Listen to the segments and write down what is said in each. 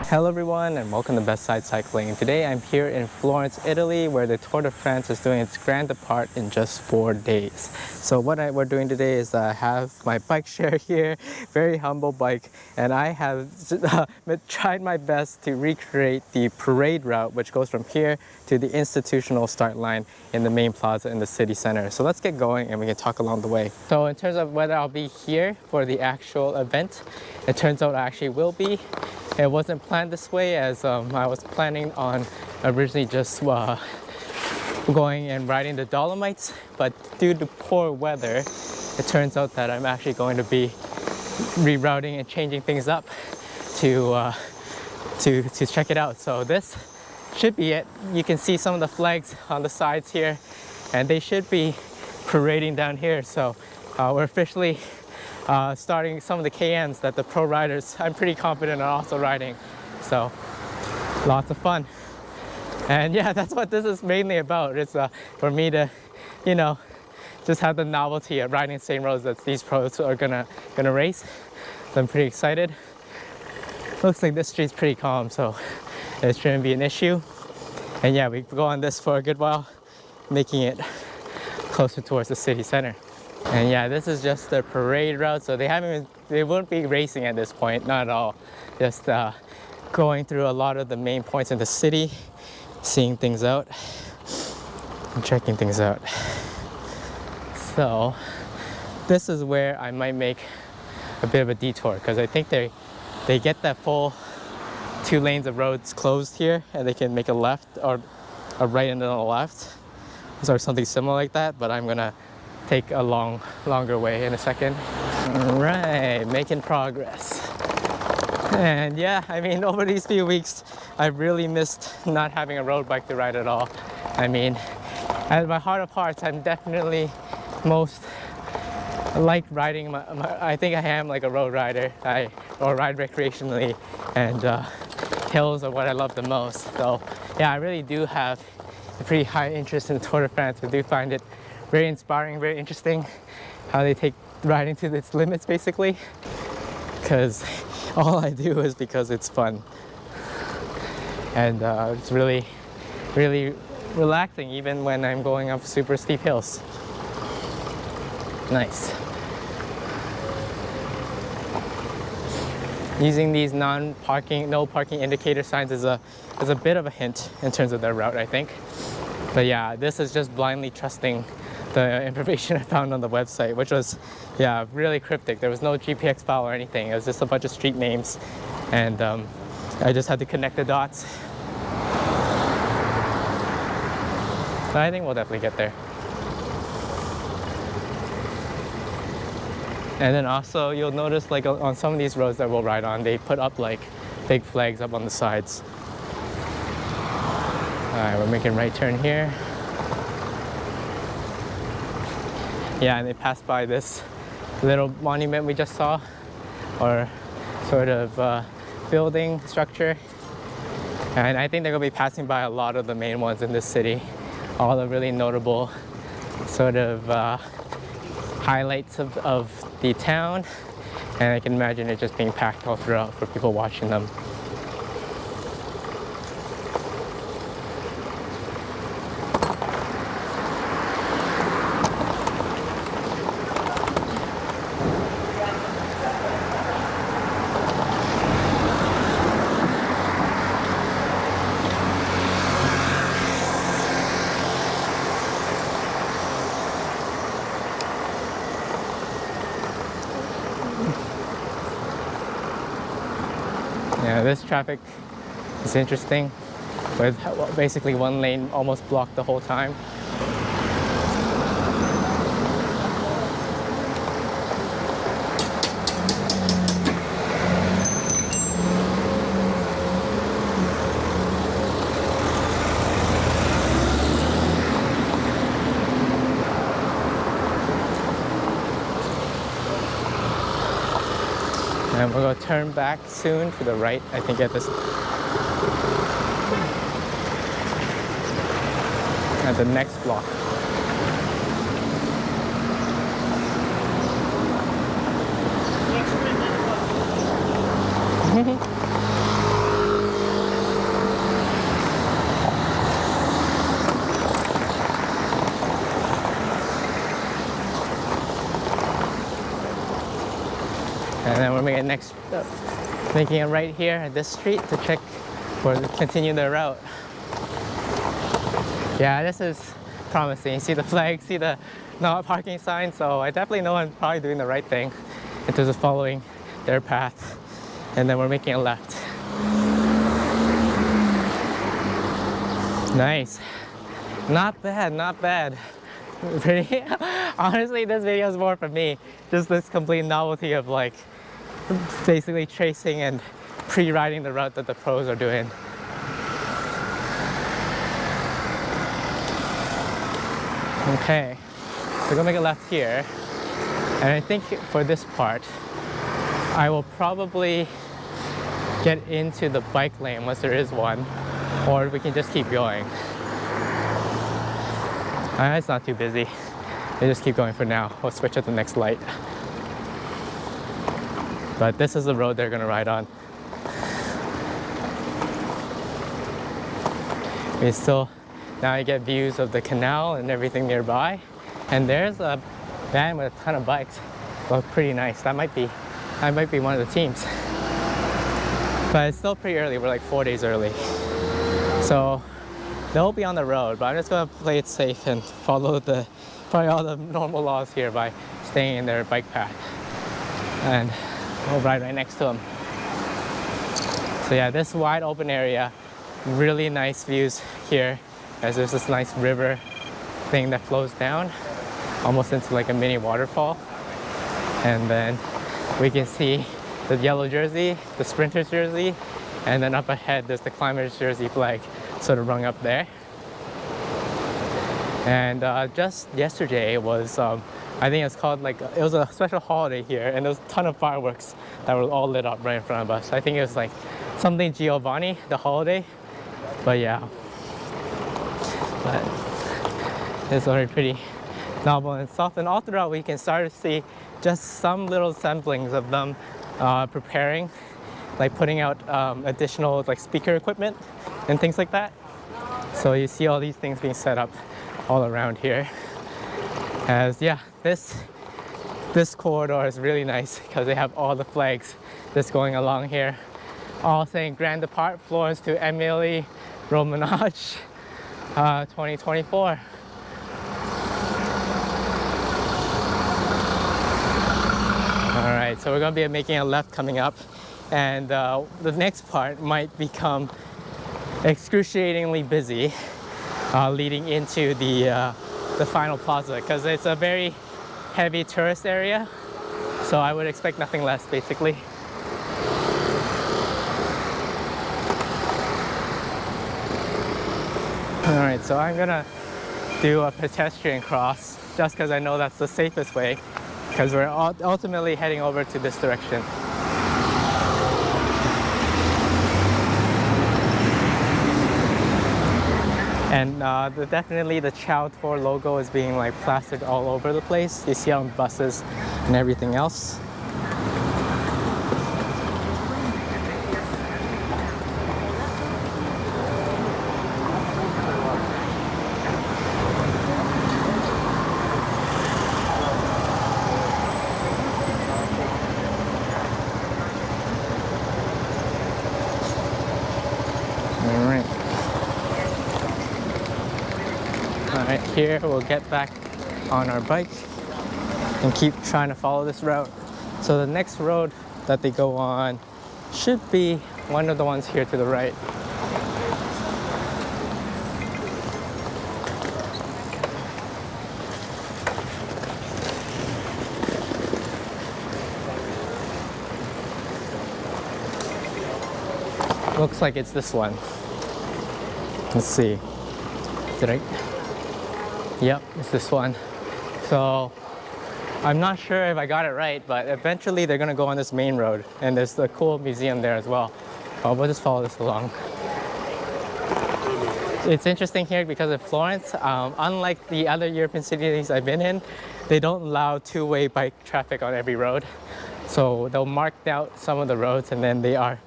Hello everyone and welcome to Best Side Cycling. Today I'm here in Florence, Italy, where the Tour de France is doing its grand depart in just 4 days. So what we're doing today is I have my bike share here, very humble bike, and I have tried my best to recreate the parade route which goes from here to the institutional start line in the main plaza in the city center. So let's get going and we can talk along the way. So in terms of whether I'll be here for the actual event, it turns out I actually will be. It wasn't planned this way as I was planning on originally just going and riding the Dolomites, but due to poor weather, it turns out that I'm actually going to be rerouting and changing things up to check it out. So this should be it. You can see some of the flags on the sides here, and they should be parading down here. So we're officially starting some of the KMs that the pro riders, I'm pretty confident, are also riding. So lots of fun. And yeah, that's what this is mainly about. It's for me to, you know, just have the novelty of riding the same roads that these pros are gonna race. So I'm pretty excited. Looks like this street's pretty calm, so it shouldn't be an issue. And yeah, we go on this for a good while, making it closer towards the city center. And yeah, this is just the parade route, so they won't be racing at this point, not at all. Just going through a lot of the main points in the city, seeing things out, and checking things out. So this is where I might make a bit of a detour, because I think they get that full 2 lanes of roads closed here, and they can make a left or a right and then a left, or something similar like that, but I'm gonna take a longer way in a second. All right, making progress. And yeah, I mean, over these few weeks, I've really missed not having a road bike to ride at all. I mean, at my heart of hearts, I'm definitely most like riding. I think I am like a road rider. Or ride recreationally, and hills are what I love the most. So yeah, I really do have a pretty high interest in the Tour de France. I do find it very inspiring, very interesting how they take riding to its limits, basically. Because all I do is because it's fun. And it's really, really relaxing, even when I'm going up super steep hills. Nice. Using these no parking indicator signs is a bit of a hint in terms of their route, I think. But yeah, this is just blindly trusting the information I found on the website, which was, yeah, really cryptic. There was no GPX file or anything. It was just a bunch of street names, and I just had to connect the dots. But I think we'll definitely get there. And then also, you'll notice, like on some of these roads that we'll ride on, they put up like big flags up on the sides. All right, we're making a right turn here. Yeah, and they passed by this little monument we just saw, or sort of building structure. And I think they're gonna be passing by a lot of the main ones in this city, all the really notable sort of highlights of the town. And I can imagine it just being packed all throughout for people watching them. Yeah, this traffic is interesting, with basically one lane almost blocked the whole time. And we're going to turn back soon to the right, I think, at the next block. And then we're making it right here at this street to check for continue the route. Yeah, this is promising. See the flag, see the no parking sign, so I definitely know I'm probably doing the right thing in terms of following their path. And then we're making a left. Nice. Not bad, not bad. Pretty. Honestly, this video is more for me. Just this complete novelty of like basically tracing and pre-riding the route that the pros are doing. Okay, so we're gonna make a left here. And I think for this part, I will probably get into the bike lane once there is one, or we can just keep going. It's not too busy. They just keep going for now. We'll switch at the next light. But this is the road they're gonna ride on. Now you get views of the canal and everything nearby. And there's a van with a ton of bikes. Look pretty nice. That might be one of the teams. But it's still pretty early. We're like 4 days early. So they'll be on the road, but I'm just gonna play it safe and follow probably all the normal laws here by staying in their bike path. And we'll ride right next to them. So yeah, this wide open area, really nice views here, as there's this nice river thing that flows down almost into like a mini waterfall. And then we can see the yellow jersey, the sprinter's jersey, and then up ahead there's the climber's jersey flag sort of rung up there. And just yesterday was, I think it's called like, it was a special holiday here, and there was a ton of fireworks that were all lit up right in front of us. I think it was like something Giovanni, the holiday, but yeah. But it's already pretty novel and soft, and all throughout we can start to see just some little samplings of them preparing, like putting out additional like speaker equipment and things like that. So you see all these things being set up all around here. As yeah, this corridor is really nice because they have all the flags just going along here, all saying Grand Depart Florence to Emilie Romanage 2024. All right, so we're gonna be making a left coming up, and the next part might become excruciatingly busy leading into the final plaza, because it's a very heavy tourist area, so I would expect nothing less basically. All right, so I'm gonna do a pedestrian cross just because I know that's the safest way, because we're ultimately heading over to this direction. And definitely the Chow Tour logo is being like plastered all over the place. You see on buses and everything else. Alright, here we'll get back on our bike and keep trying to follow this route. So the next road that they go on should be one of the ones here to the right. Looks like it's this one. Let's see. Is it right? Yep, it's this one. So I'm not sure if I got it right, but eventually they're gonna go on this main road, and there's the cool museum there as well. We'll just follow this along. It's interesting here because in Florence, unlike the other European cities I've been in, they don't allow two-way bike traffic on every road. So they'll mark out some of the roads, and then they are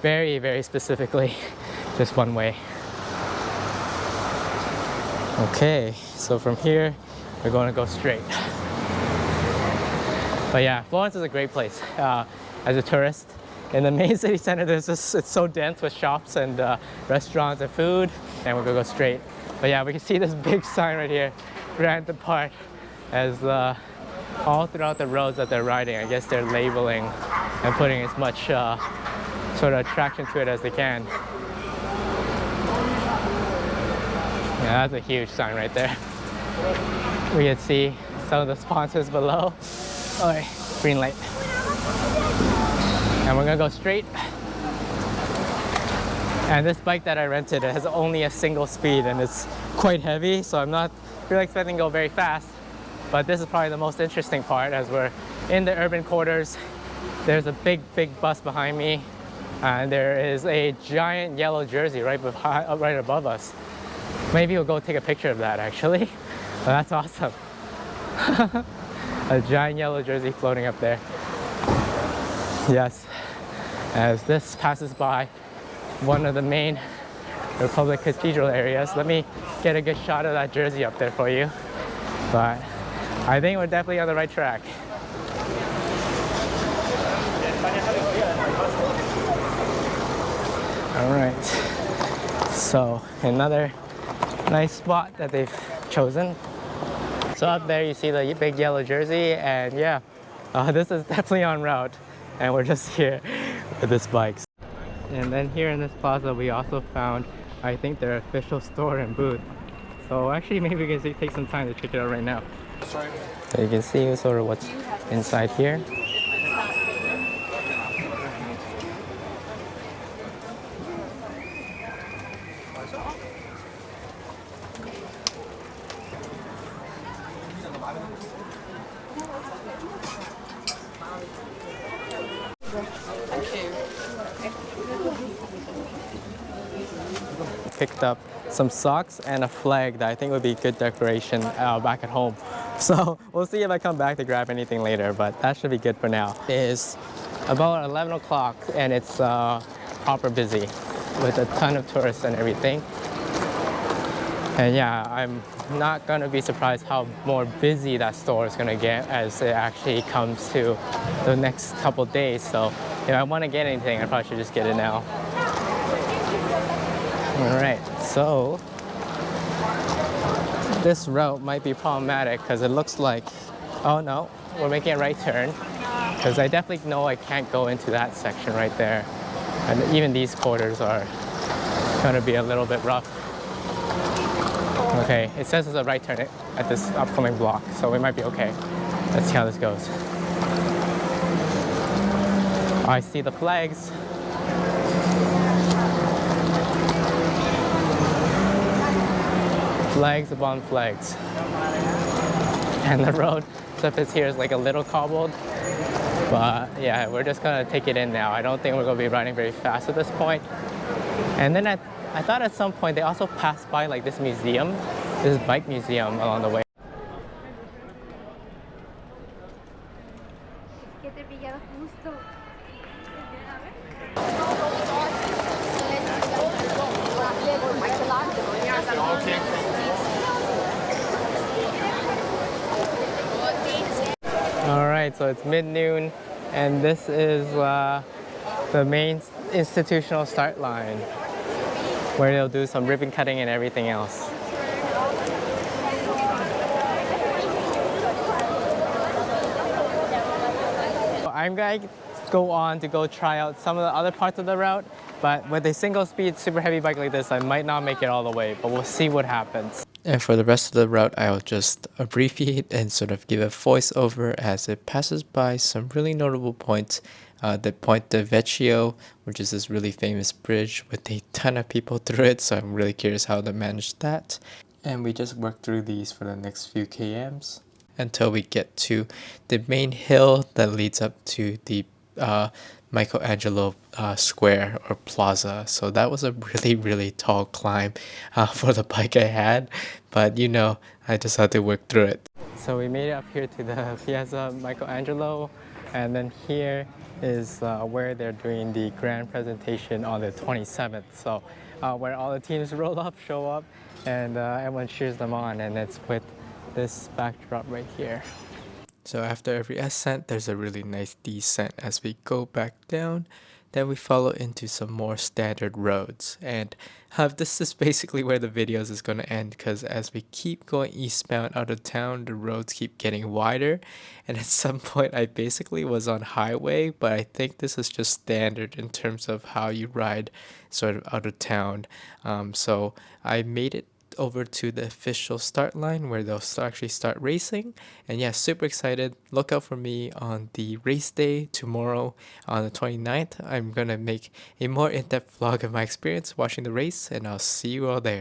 very, very specifically just one way. Okay, so from here, we're going to go straight. But yeah, Florence is a great place as a tourist. In the main city center, it's so dense with shops and restaurants and food, and we're gonna go straight. But yeah, we can see this big sign right here, Grand Depart, as all throughout the roads that they're riding, I guess they're labeling and putting as much sort of attraction to it as they can. Yeah, that's a huge sign right there. We can see some of the sponsors below. Okay, green light. And we're gonna go straight. And this bike that I rented, it has only a single speed and it's quite heavy, so I'm not really expecting to go very fast. But this is probably the most interesting part as we're in the urban quarters. There's a big bus behind me, and there is a giant yellow jersey right above us. Maybe we'll go take a picture of that actually. But that's awesome. A giant yellow jersey floating up there. Yes, as this passes by one of the main Republic Cathedral areas. Let me get a good shot of that jersey up there for you. But I think we're definitely on the right track. All right, so another nice spot that they've chosen. So up there you see the big yellow jersey, and yeah, this is definitely en route, and we're just here with this bike. And then here in this plaza we also found, I think, their official store and booth. So actually maybe we can take some time to check it out right now. So you can see sort of what's inside here. Picked up some socks and a flag that I think would be good decoration back at home. So we'll see if I come back to grab anything later, but that should be good for now. It is about 11 o'clock and it's proper busy with a ton of tourists and everything. And yeah, I'm not gonna be surprised how more busy that store is gonna get as it actually comes to the next couple days. So if I wanna get anything, I probably should just get it now. All right, so this route might be problematic because it looks like, oh no, we're making a right turn, because I definitely know I can't go into that section right there. And even these quarters are gonna be a little bit rough. Okay, it says it's a right turn at this upcoming block, so we might be okay. Let's see how this goes. I see the flags. Flags upon flags. And the road surface here is like a little cobbled. But yeah, we're just gonna take it in now. I don't think we're gonna be riding very fast at this point. And then I thought at some point they also passed by like this museum, this bike museum along the way. Alright, so it's mid-noon and this is the main institutional start line where they'll do some ribbon cutting and everything else. I'm going to go on to go try out some of the other parts of the route, but with a single speed super heavy bike like this I might not make it all the way, but we'll see what happens. And for the rest of the route I'll just abbreviate and sort of give a voiceover as it passes by some really notable points. The Ponte Vecchio, which is this really famous bridge with a ton of people through it, so I'm really curious how they managed that. And we just work through these for the next few kms until we get to the main hill that leads up to the Michelangelo square or plaza. So that was a really tall climb for the bike I had, but you know, I just had to work through it. So we made it up here to the Piazza Michelangelo, And then here is where they're doing the grand presentation on the 27th. So where all the teams roll up, show up, and everyone cheers them on, and it's with this backdrop right here. So after every ascent, there's a really nice descent as we go back down. Then we follow into some more standard roads. And this is basically where the videos is going to end, because as we keep going eastbound out of town, the roads keep getting wider. And at some point, I basically was on highway, but I think this is just standard in terms of how you ride sort of out of town. So I made it over to the official start line where they'll actually start racing. And yeah, super excited. Look out for me on the race day tomorrow on the 29th. I'm gonna make a more in-depth vlog of my experience watching the race, and I'll see you all there.